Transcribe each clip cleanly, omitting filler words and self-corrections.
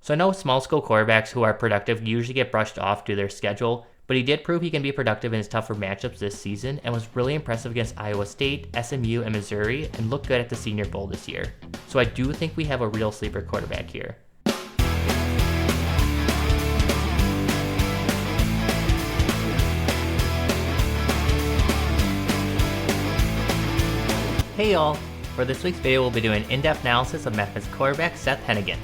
So I know small school quarterbacks who are productive usually get brushed off due to their schedule, but he did prove he can be productive in his tougher matchups this season and was really impressive against Iowa State, SMU, and Missouri and looked good at the Senior Bowl this year. So I do think we have a real sleeper quarterback here. Hey y'all! For this week's video, we'll be doing an in-depth analysis of Memphis quarterback Seth Henigan.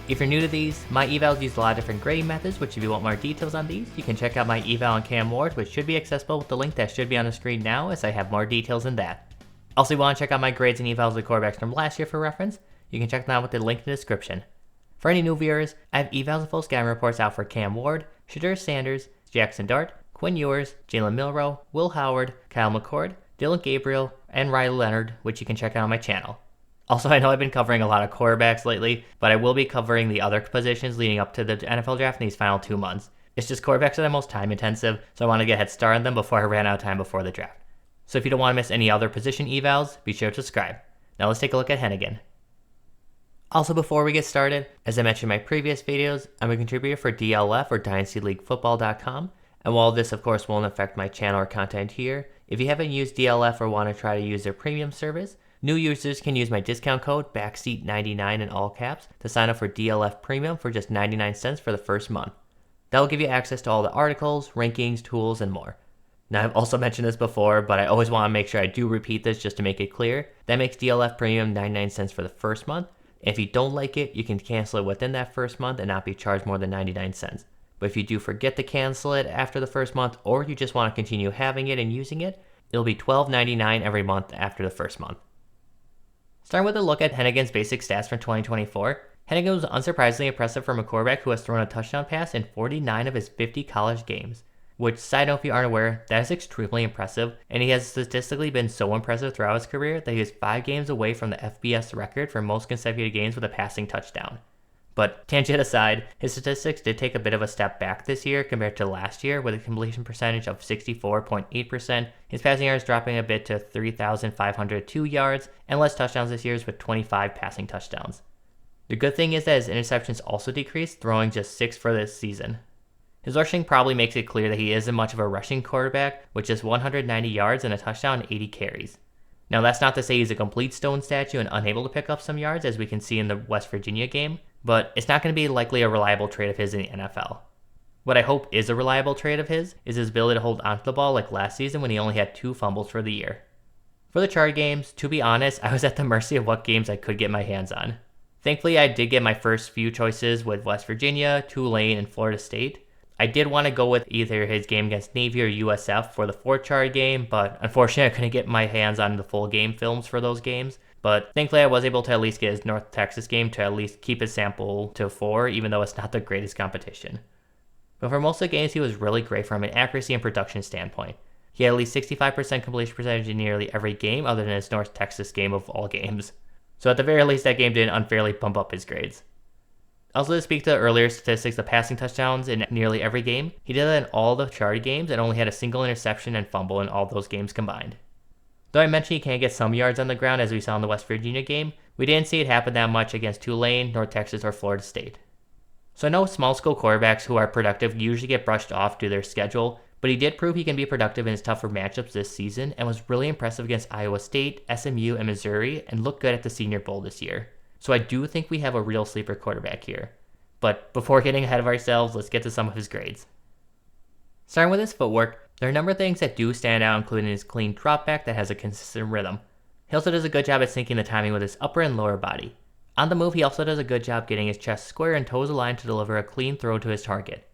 If you're new to these, my evals use a lot of different grading methods, which if you want more details on these, you can check out my eval on Cam Ward, which should be accessible with the link that should be on the screen now, as I have more details in that. Also, if you want to check out my grades and evals of quarterbacks from last year for reference, you can check them out with the link in the description. For any new viewers, I have evals and full scouting reports out for Cam Ward, Shadur Sanders, Jackson Dart, Quinn Ewers, Jalen Milroe, Will Howard, Kyle McCord, Dylan Gabriel, and Riley Leonard, which you can check out on my channel. Also, I know I've been covering a lot of quarterbacks lately, but I will be covering the other positions leading up to the NFL draft in these final 2 months. It's just quarterbacks are the most time intensive, so I want to get a head start on them before I ran out of time before the draft. So if you don't want to miss any other position evals, be sure to subscribe. Now let's take a look at Henigan. Also, before we get started, as I mentioned in my previous videos, I'm a contributor for DLF or DynastyLeagueFootball.com, and while this of course won't affect my channel or content here, if you haven't used DLF or want to try to use their premium service, new users can use my discount code BACKSEAT99 in all caps to sign up for DLF Premium for just 99 cents for the first month. That will give you access to all the articles, rankings, tools, and more. Now, I've also mentioned this before, but I always want to make sure I do repeat this just to make it clear. That makes DLF Premium 99 cents for the first month. If you don't like it, you can cancel it within that first month and not be charged more than 99 cents. But if you do forget to cancel it after the first month, or you just want to continue having it and using it, it'll be $12.99 every month after the first month. Starting with a look at Henigan's basic stats from 2024, Henigan was unsurprisingly impressive from a quarterback who has thrown a touchdown pass in 49 of his 50 college games. Which, side note if you aren't aware, that is extremely impressive, and he has statistically been so impressive throughout his career that he is 5 games away from the FBS record for most consecutive games with a passing touchdown. But tangent aside, his statistics did take a bit of a step back this year compared to last year with a completion percentage of 64.8%, his passing yards dropping a bit to 3,502 yards, and less touchdowns this year with 25 passing touchdowns. The good thing is that his interceptions also decreased, throwing just 6 for this season. His rushing probably makes it clear that he isn't much of a rushing quarterback with just 190 yards and a touchdown and 80 carries. Now that's not to say he's a complete stone statue and unable to pick up some yards as we can see in the West Virginia game, but it's not going to be likely a reliable trade of his in the NFL. What I hope is a reliable trade of his is his ability to hold onto the ball like last season when he only had 2 fumbles for the year. For the charge games, to be honest, I was at the mercy of what games I could get my hands on. Thankfully, I did get my first few choices with West Virginia, Tulane, and Florida State. I did want to go with either his game against Navy or USF for the 4th charge game, but unfortunately I couldn't get my hands on the full game films for those games. But thankfully I was able to at least get his North Texas game to at least keep his sample to 4, even though it's not the greatest competition. But for most of the games he was really great from an accuracy and production standpoint. He had at least 65% completion percentage in nearly every game other than his North Texas game of all games. So at the very least that game didn't unfairly bump up his grades. Also, to speak to the earlier statistics of passing touchdowns in nearly every game, he did that in all the charted games and only had a single interception and fumble in all those games combined. Though I mentioned he can get some yards on the ground as we saw in the West Virginia game, we didn't see it happen that much against Tulane, North Texas, or Florida State. So I know small school quarterbacks who are productive usually get brushed off due to their schedule, but he did prove he can be productive in his tougher matchups this season and was really impressive against Iowa State, SMU, and Missouri and looked good at the Senior Bowl this year. So I do think we have a real sleeper quarterback here. But before getting ahead of ourselves, let's get to some of his grades. Starting with his footwork, there are a number of things that do stand out, including his clean drop back that has a consistent rhythm. He also does a good job at syncing the timing with his upper and lower body. On the move, he also does a good job getting his chest square and toes aligned to deliver a clean throw to his target.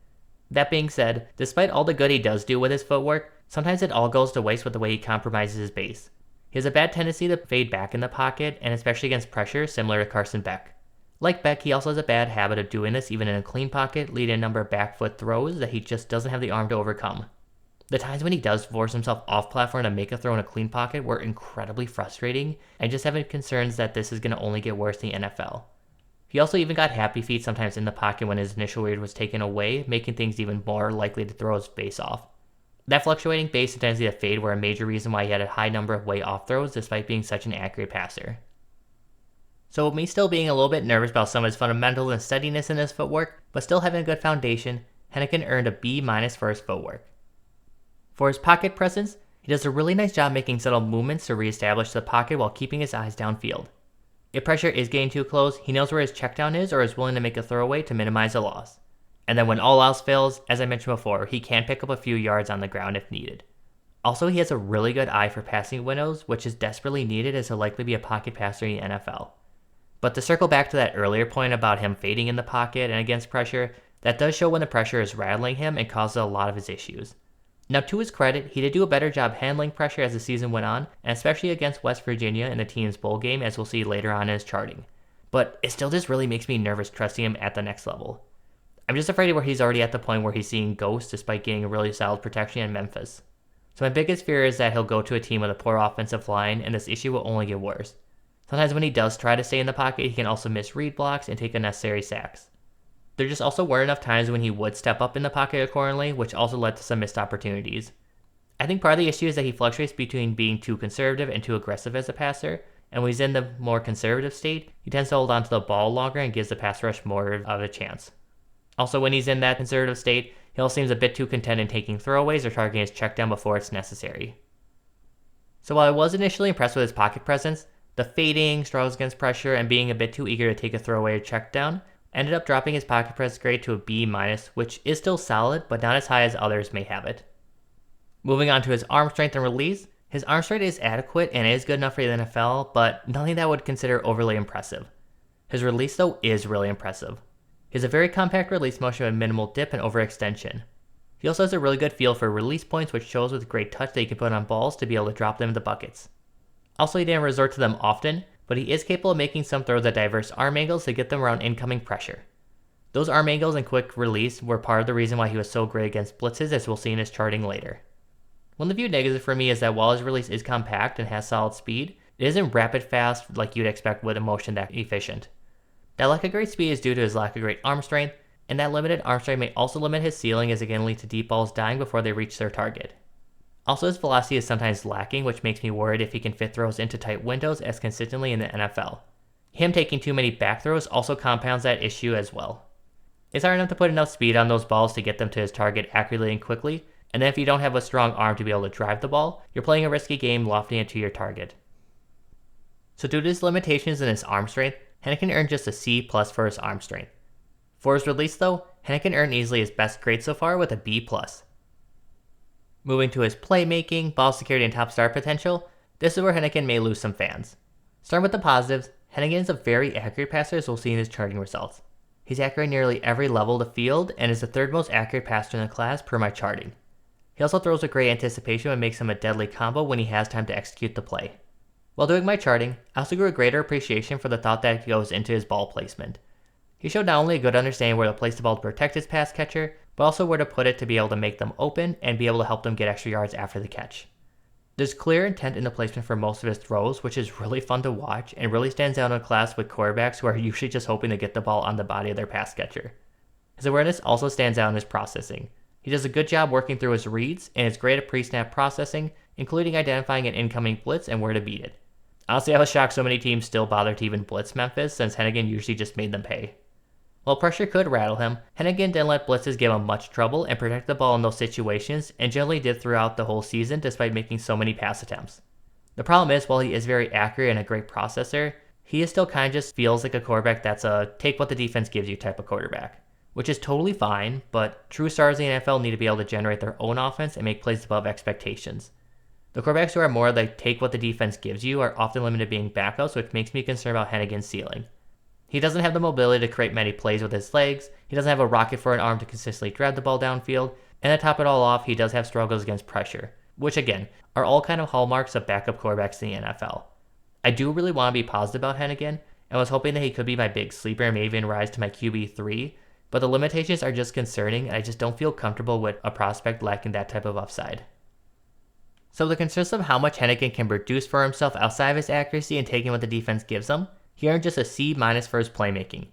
That being said, despite all the good he does do with his footwork, sometimes it all goes to waste with the way he compromises his base. He has a bad tendency to fade back in the pocket, and especially against pressure, similar to Carson Beck. Like Beck, he also has a bad habit of doing this even in a clean pocket, leading to a number of back foot throws that he just doesn't have the arm to overcome. The times when he does force himself off platform to make a throw in a clean pocket were incredibly frustrating, and just having concerns that this is going to only get worse in the NFL. He also even got happy feet sometimes in the pocket when his initial read was taken away, making things even more likely to throw his base off. That fluctuating base and tendency to fade were a major reason why he had a high number of way off throws despite being such an accurate passer. So with me still being a little bit nervous about some of his fundamentals and steadiness in his footwork, but still having a good foundation, Henigan earned a B- for his footwork. For his pocket presence, he does a really nice job making subtle movements to reestablish the pocket while keeping his eyes downfield. If pressure is getting too close, he knows where his checkdown is or is willing to make a throwaway to minimize a loss. And then when all else fails, as I mentioned before, he can pick up a few yards on the ground if needed. Also, he has a really good eye for passing windows, which is desperately needed as he'll likely be a pocket passer in the NFL. But to circle back to that earlier point about him fading in the pocket and against pressure, that does show when the pressure is rattling him and causes a lot of his issues. Now, to his credit, he did do a better job handling pressure as the season went on, and especially against West Virginia in the team's bowl game, as we'll see later on in his charting. But it still just really makes me nervous trusting him at the next level. I'm just afraid of where he's already at the point where he's seeing ghosts despite getting a really solid protection in Memphis. So my biggest fear is that he'll go to a team with a poor offensive line, and this issue will only get worse. Sometimes when he does try to stay in the pocket, he can also miss read blocks and take unnecessary sacks. There just also weren't enough times when he would step up in the pocket accordingly, which also led to some missed opportunities. I think part of the issue is that he fluctuates between being too conservative and too aggressive as a passer, and when he's in the more conservative state, he tends to hold on to the ball longer and gives the pass rush more of a chance. Also, when he's in that conservative state, he also seems a bit too content in taking throwaways or targeting his check down before it's necessary. So while I was initially impressed with his pocket presence, the fading, struggles against pressure, and being a bit too eager to take a throwaway or check down ended up dropping his pocket presence grade to a B-, which is still solid, but not as high as others may have it. Moving on to his arm strength and release, his arm strength is adequate and is good enough for the NFL, but nothing that I would consider overly impressive. His release, though, is really impressive. He has a very compact release motion with minimal dip and overextension. He also has a really good feel for release points, which shows with great touch that he can put on balls to be able to drop them into buckets. Also, he didn't resort to them often, but he is capable of making some throws at diverse arm angles to get them around incoming pressure. Those arm angles and quick release were part of the reason why he was so great against blitzes, as we'll see in his charting later. One of the few negatives for me is that while his release is compact and has solid speed, it isn't rapid fast like you'd expect with a motion that efficient. That lack of great speed is due to his lack of great arm strength, and that limited arm strength may also limit his ceiling as it can lead to deep balls dying before they reach their target. Also, his velocity is sometimes lacking, which makes me worried if he can fit throws into tight windows as consistently in the NFL. Him taking too many back throws also compounds that issue as well. It's hard enough to put enough speed on those balls to get them to his target accurately and quickly, and then if you don't have a strong arm to be able to drive the ball, you're playing a risky game lofting it to your target. So due to his limitations in his arm strength, Henigan earned just a C+ for his arm strength. For his release though, Henigan earned easily his best grade so far with a B+. Moving to his playmaking, ball security, and top start potential, this is where Henigan may lose some fans. Starting with the positives, Henigan is a very accurate passer as we'll see in his charting results. He's accurate nearly every level of the field and is the third most accurate passer in the class per my charting. He also throws with great anticipation and makes him a deadly combo when he has time to execute the play. While doing my charting, I also grew a greater appreciation for the thought that goes into his ball placement. He showed not only a good understanding where to place the ball to protect his pass catcher, but also where to put it to be able to make them open and be able to help them get extra yards after the catch. There's clear intent in the placement for most of his throws, which is really fun to watch and really stands out in a class with quarterbacks who are usually just hoping to get the ball on the body of their pass catcher. His awareness also stands out in his processing. He does a good job working through his reads and is great at pre-snap processing, including identifying an incoming blitz and where to beat it. Honestly, I was shocked so many teams still bothered to even blitz Memphis, since Henigan usually just made them pay. While pressure could rattle him, Henigan didn't let blitzes give him much trouble and protect the ball in those situations, and generally did throughout the whole season despite making so many pass attempts. The problem is, while he is very accurate and a great processor, he is still kind of just feels like a quarterback that's a take what the defense gives you type of quarterback, which is totally fine, but true stars in the NFL need to be able to generate their own offense and make plays above expectations. The quarterbacks who are more like take what the defense gives you are often limited to being backups, which makes me concerned about Henigan's ceiling. He doesn't have the mobility to create many plays with his legs, he doesn't have a rocket for an arm to consistently drive the ball downfield, and to top it all off, he does have struggles against pressure, which again, are all kind of hallmarks of backup quarterbacks in the NFL. I do really want to be positive about Henigan, and was hoping that he could be my big sleeper and maybe even rise to my QB3, but the limitations are just concerning and I just don't feel comfortable with a prospect lacking that type of upside. So the concerns of how much Henigan can produce for himself outside of his accuracy and taking what the defense gives him, he earned just a C- for his playmaking.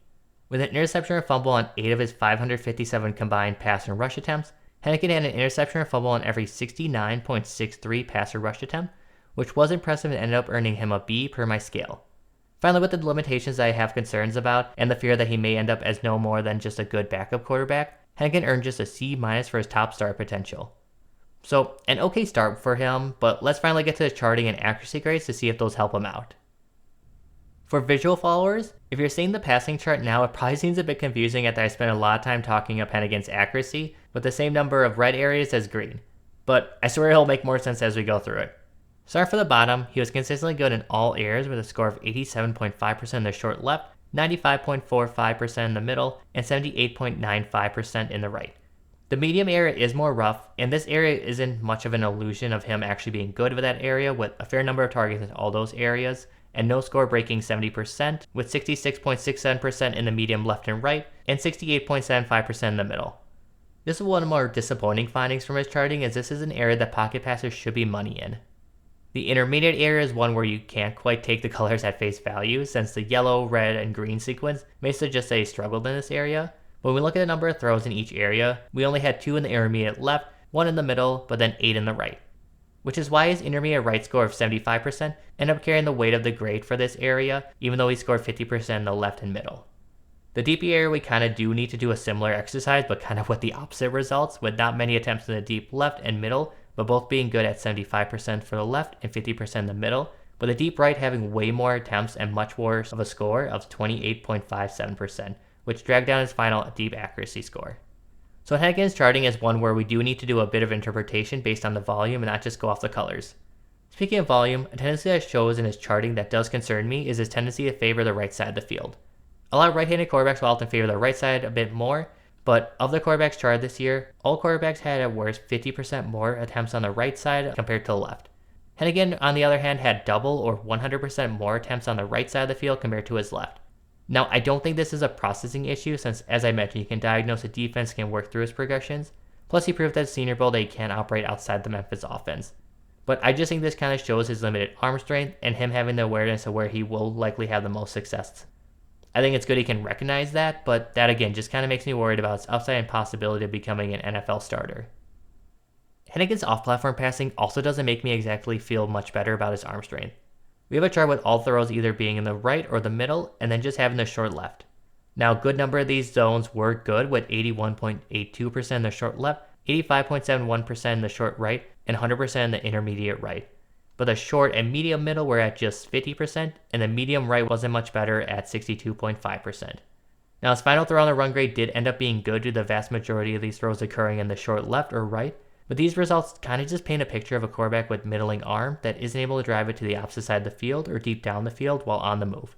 With an interception and fumble on 8 of his 557 combined pass and rush attempts, Henigan had an interception and fumble on every 69.63 pass or rush attempt, which was impressive and ended up earning him a B per my scale. Finally, with the limitations that I have concerns about, and the fear that he may end up as no more than just a good backup quarterback, Henigan earned just a C- for his top start potential. So, an okay start for him, but let's finally get to the charting and accuracy grades to see if those help him out. For visual followers, if you're seeing the passing chart now, it probably seems a bit confusing after I spent a lot of time talking up Henigan's accuracy with the same number of red areas as green. But I swear it'll make more sense as we go through it. Starting from the bottom, he was consistently good in all areas with a score of 87.5% in the short left, 95.45% in the middle, and 78.95% in the right. The medium area is more rough, and this area isn't much of an illusion of him actually being good with that area with a fair number of targets in all those areas, and no score breaking 70%, with 66.67% in the medium left and right, and 68.75% in the middle. This is one of the more disappointing findings from his charting, as this is an area that pocket passers should be money in. The intermediate area is one where you can't quite take the colors at face value, since the yellow, red, and green sequence may suggest that he struggled in this area. But when we look at the number of throws in each area, we only had 2 in the intermediate left, 1 in the middle, but then 8 in the right. Which is why his intermediate right score of 75% ended up carrying the weight of the grade for this area, even though he scored 50% in the left and middle. The deep area we kind of do need to do a similar exercise, but kind of with the opposite results, with not many attempts in the deep left and middle, but both being good at 75% for the left and 50% in the middle, with the deep right having way more attempts and much worse of a score of 28.57%, which dragged down his final deep accuracy score. So Henigan's charting is one where we do need to do a bit of interpretation based on the volume and not just go off the colors. Speaking of volume, a tendency that shows in his charting that does concern me is his tendency to favor the right side of the field. A lot of right-handed quarterbacks will often favor the right side a bit more, but of the quarterbacks charted this year, all quarterbacks had at worst 50% more attempts on the right side compared to the left. Henigan, on the other hand, had double or 100% more attempts on the right side of the field compared to his left. Now, I don't think this is a processing issue since, as I mentioned, you can diagnose a defense can work through his progressions. Plus, he proved at Senior Bowl that he can operate outside the Memphis offense. But I just think this kind of shows his limited arm strength and him having the awareness of where he will likely have the most success. I think it's good he can recognize that, but that again just kind of makes me worried about his upside and possibility of becoming an NFL starter. Henigan's off-platform passing also doesn't make me exactly feel much better about his arm strength. We have a chart with all throws either being in the right or the middle, and then just having the short left. Now, a good number of these zones were good, with 81.82% in the short left, 85.71% in the short right, and 100% in the intermediate right. But the short and medium middle were at just 50%, and the medium right wasn't much better at 62.5%. Now, his final throw on the run grade did end up being good due to the vast majority of these throws occurring in the short left or right, but these results kind of just paint a picture of a quarterback with middling arm that isn't able to drive it to the opposite side of the field or deep down the field while on the move.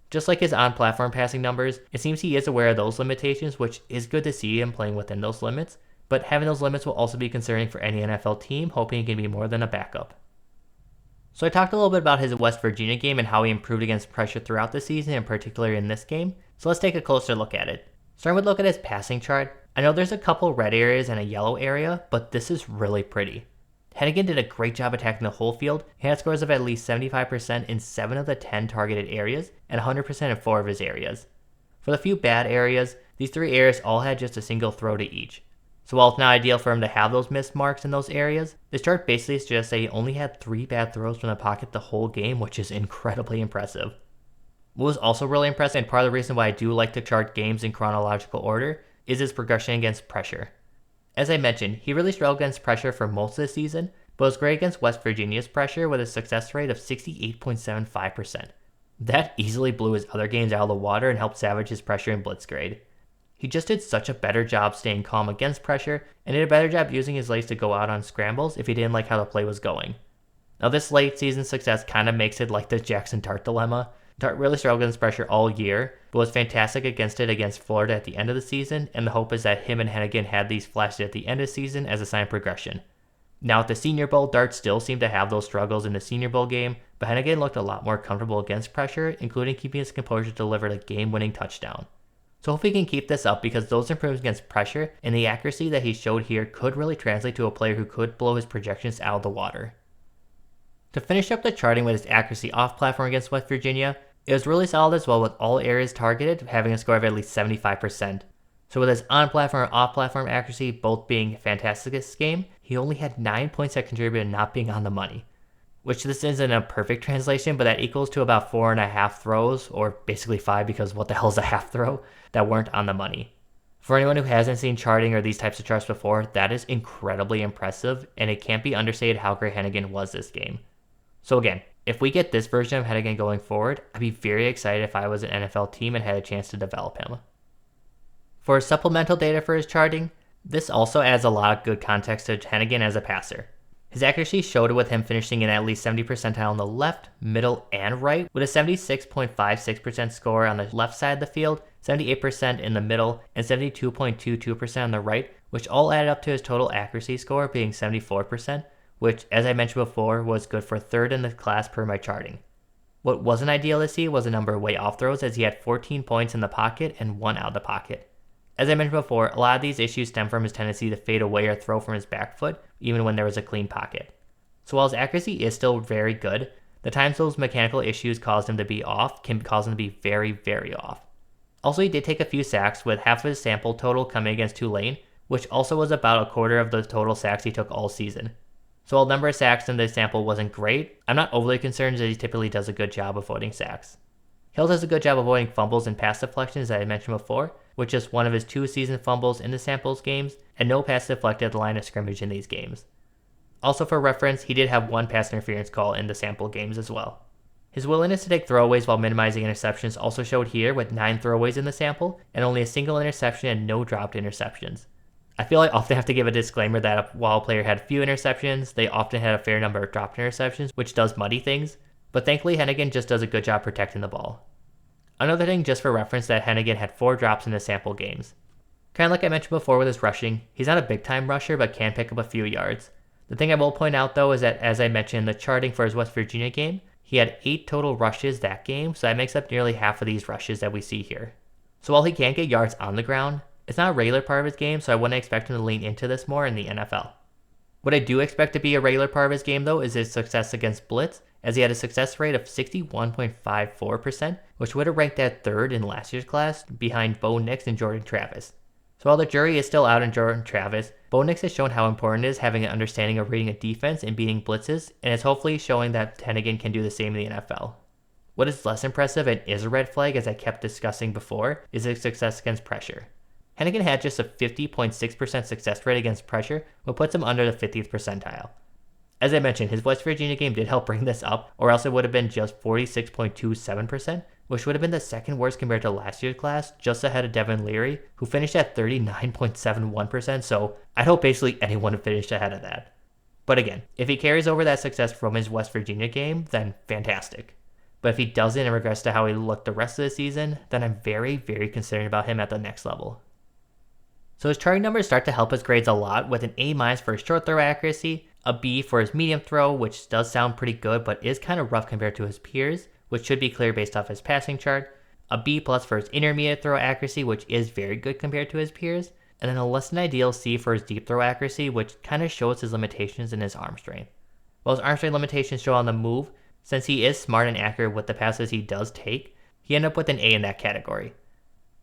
Just like his on-platform passing numbers, it seems he is aware of those limitations, which is good to see him playing within those limits, but having those limits will also be concerning for any NFL team hoping he can be more than a backup. So I talked a little bit about his West Virginia game and how he improved against pressure throughout the season, and particularly in this game, so let's take a closer look at it. Starting with a look at his passing chart, I know there's a couple red areas and a yellow area, but this is really pretty. Henigan did a great job attacking the whole field. He had scores of at least 75% in 7 of the 10 targeted areas, and 100% in 4 of his areas. For the few bad areas, these 3 areas all had just a single throw to each. So while it's not ideal for him to have those missed marks in those areas, this chart basically suggests that he only had 3 bad throws from the pocket the whole game, which is incredibly impressive. What was also really impressive, and part of the reason why I do like to chart games in chronological order, is his progression against pressure. As I mentioned, he really struggled against pressure for most of the season, but was great against West Virginia's pressure with a success rate of 68.75%. That easily blew his other games out of the water and helped salvage his pressure and blitz grade. He just did such a better job staying calm against pressure, and did a better job using his legs to go out on scrambles if he didn't like how the play was going. Now this late season success kind of makes it like the Jackson Dart dilemma. Dart really struggled against pressure all year, but was fantastic against it against Florida at the end of the season, and the hope is that him and Henigan had these flashes at the end of the season as a sign of progression. Now at the Senior Bowl, Dart still seemed to have those struggles in the Senior Bowl game, but Henigan looked a lot more comfortable against pressure, including keeping his composure to deliver a game-winning touchdown. So hopefully he can keep this up, because those improvements against pressure and the accuracy that he showed here could really translate to a player who could blow his projections out of the water. To finish up the charting with his accuracy off-platform against West Virginia, it was really solid as well, with all areas targeted having a score of at least 75%. So with his on-platform and off-platform accuracy both being fantastic this game, he only had 9 points that contributed to not being on the money. which this isn't a perfect translation, but that equals to about 4.5 throws, or basically 5 because what the hell is a half throw, that weren't on the money. For anyone who hasn't seen charting or these types of charts before, that is incredibly impressive, and it can't be understated how great Henigan was this game. So again, if we get this version of Henigan going forward, I'd be very excited if I was an NFL team and had a chance to develop him. For supplemental data for his charting, this also adds a lot of good context to Henigan as a passer. His accuracy showed with him finishing in at least 70 percentile on the left, middle, and right, with a 76.56% score on the left side of the field, 78% in the middle, and 72.22% on the right, which all added up to his total accuracy score being 74%, which, as I mentioned before, was good for third in the class per my charting. What wasn't ideal to see was a number of way off throws, as he had 14 points in the pocket and 1 out of the pocket. As I mentioned before, a lot of these issues stem from his tendency to fade away or throw from his back foot, even when there was a clean pocket. So while his accuracy is still very good, the times those mechanical issues caused him to be off can cause him to be very, very off. Also, he did take a few sacks, with half of his sample total coming against Tulane, which also was about a quarter of the total sacks he took all season. So while the number of sacks in this sample wasn't great, I'm not overly concerned as he typically does a good job avoiding sacks. Hill does a good job avoiding fumbles and pass deflections that I mentioned before, with just one of his 2 season fumbles in the samples games, and no pass deflected at the line of scrimmage in these games. Also for reference, he did have 1 pass interference call in the sample games as well. His willingness to take throwaways while minimizing interceptions also showed here, with 9 throwaways in the sample, and only a single interception and no dropped interceptions. I feel I often have to give a disclaimer that while a player had few interceptions, they often had a fair number of dropped interceptions, which does muddy things, but thankfully Henigan just does a good job protecting the ball. Another thing just for reference that Henigan had 4 drops in the sample games. Kinda like I mentioned before with his rushing, he's not a big time rusher but can pick up a few yards. The thing I will point out though is that, as I mentioned in the charting for his West Virginia game, he had 8 total rushes that game, so that makes up nearly half of these rushes that we see here. So while he can't get yards on the ground, it's not a regular part of his game, so I wouldn't expect him to lean into this more in the NFL. What I do expect to be a regular part of his game though is his success against blitz, as he had a success rate of 61.54%, which would have ranked at 3rd in last year's class, behind Bo Nix and Jordan Travis. So while the jury is still out on Jordan Travis, Bo Nix has shown how important it is having an understanding of reading a defense and beating blitzes, and is hopefully showing that Henigan can do the same in the NFL. What is less impressive and is a red flag, as I kept discussing before, is his success against pressure. Henigan had just a 50.6% success rate against pressure, which puts him under the 50th percentile. As I mentioned, his West Virginia game did help bring this up, or else it would have been just 46.27%, which would have been the 2nd worst compared to last year's class, just ahead of Devin Leary, who finished at 39.71%, so I'd hope basically anyone would finish ahead of that. But again, if he carries over that success from his West Virginia game, then fantastic. But if he doesn't in regards to how he looked the rest of the season, then I'm very, very concerned about him at the next level. So his charting numbers start to help his grades a lot, with an A- for his short throw accuracy, a B for his medium throw, which does sound pretty good but is kind of rough compared to his peers, which should be clear based off his passing chart, a B+ for his intermediate throw accuracy, which is very good compared to his peers, and then a less than ideal C for his deep throw accuracy, which kind of shows his limitations in his arm strength. While his arm strength limitations show on the move, since he is smart and accurate with the passes he does take, he ended up with an A in that category.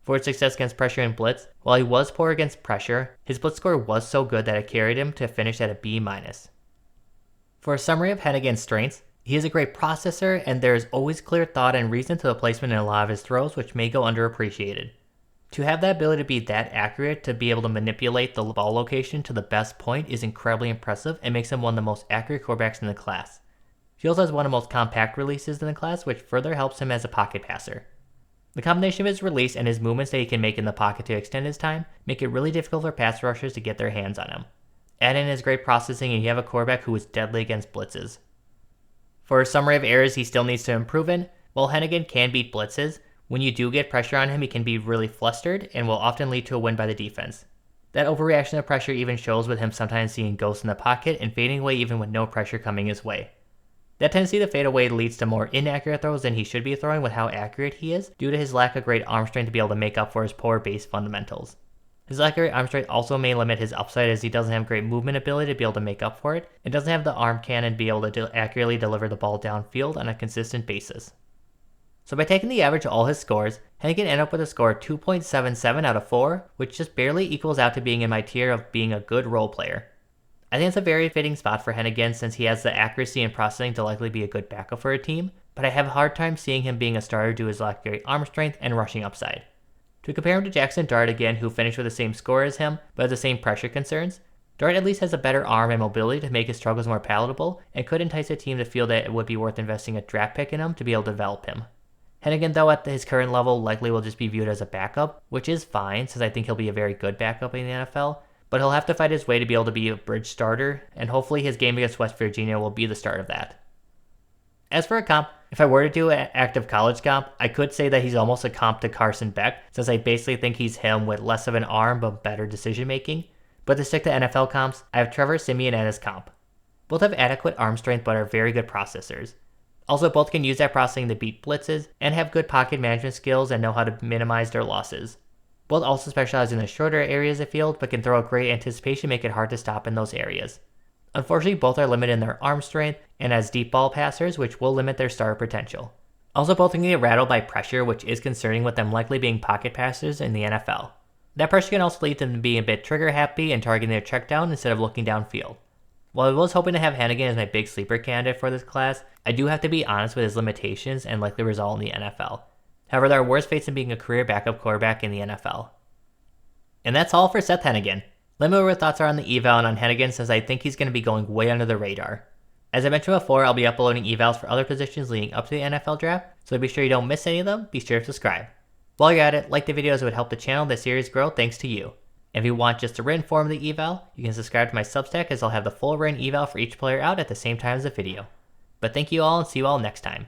For his success against pressure and blitz, while he was poor against pressure, his blitz score was so good that it carried him to finish at a B-. For a summary of Henigan's strengths, he is a great processor, and there is always clear thought and reason to the placement in a lot of his throws, which may go underappreciated. To have that ability to be that accurate, to be able to manipulate the ball location to the best point, is incredibly impressive and makes him one of the most accurate quarterbacks in the class. He also has one of the most compact releases in the class, which further helps him as a pocket passer. The combination of his release and his movements that he can make in the pocket to extend his time make it really difficult for pass rushers to get their hands on him. Add in his great processing and you have a quarterback who is deadly against blitzes. For a summary of areas he still needs to improve in, while Henigan can beat blitzes, when you do get pressure on him he can be really flustered and will often lead to a win by the defense. That overreaction to pressure even shows with him sometimes seeing ghosts in the pocket and fading away even with no pressure coming his way. That tendency to fade away leads to more inaccurate throws than he should be throwing with how accurate he is, due to his lack of great arm strength to be able to make up for his poor base fundamentals. His lack of great arm strength also may limit his upside, as he doesn't have great movement ability to be able to make up for it, and doesn't have the arm cannon to be able to accurately deliver the ball downfield on a consistent basis. So by taking the average of all his scores, Henigan ended up with a score of 2.77 out of 4, which just barely equals out to being in my tier of being a good role player. I think it's a very fitting spot for Henigan since he has the accuracy and processing to likely be a good backup for a team, but I have a hard time seeing him being a starter due to his lack of great arm strength and rushing upside. To compare him to Jackson Dart again, who finished with the same score as him, but has the same pressure concerns, Dart at least has a better arm and mobility to make his struggles more palatable, and could entice a team to feel that it would be worth investing a draft pick in him to be able to develop him. Henigan, though, at his current level, likely will just be viewed as a backup, which is fine since I think he'll be a very good backup in the NFL, but he'll have to fight his way to be able to be a bridge starter, and hopefully his game against West Virginia will be the start of that. As for a comp, if I were to do an active college comp, I could say that he's almost a comp to Carson Beck, since I basically think he's him with less of an arm but better decision making. But to stick to NFL comps, I have Trevor Siemian as comp. Both have adequate arm strength but are very good processors. Also, both can use that processing to beat blitzes and have good pocket management skills and know how to minimize their losses. Both also specialize in the shorter areas of the field but can throw a great anticipation, make it hard to stop in those areas. Unfortunately, both are limited in their arm strength and as deep ball passers, which will limit their starter potential. Also, both can get rattled by pressure, which is concerning with them likely being pocket passers in the NFL. That pressure can also lead to them being a bit trigger happy and targeting their check down instead of looking downfield. While I was hoping to have Henigan as my big sleeper candidate for this class, I do have to be honest with his limitations and likely result in the NFL. However, there are worse fates than being a career backup quarterback in the NFL. And that's all for Seth Henigan. Let me know what your thoughts are on the eval and on Henigan, since I think he's going to be going way under the radar. As I mentioned before, I'll be uploading evals for other positions leading up to the NFL draft, so be sure you don't miss any of them. Be sure to subscribe. While you're at it, like the videos, it would help the channel and the series grow thanks to you. If you want just a written form of the eval, you can subscribe to my Substack as I'll have the full written eval for each player out at the same time as the video. But thank you all and see you all next time.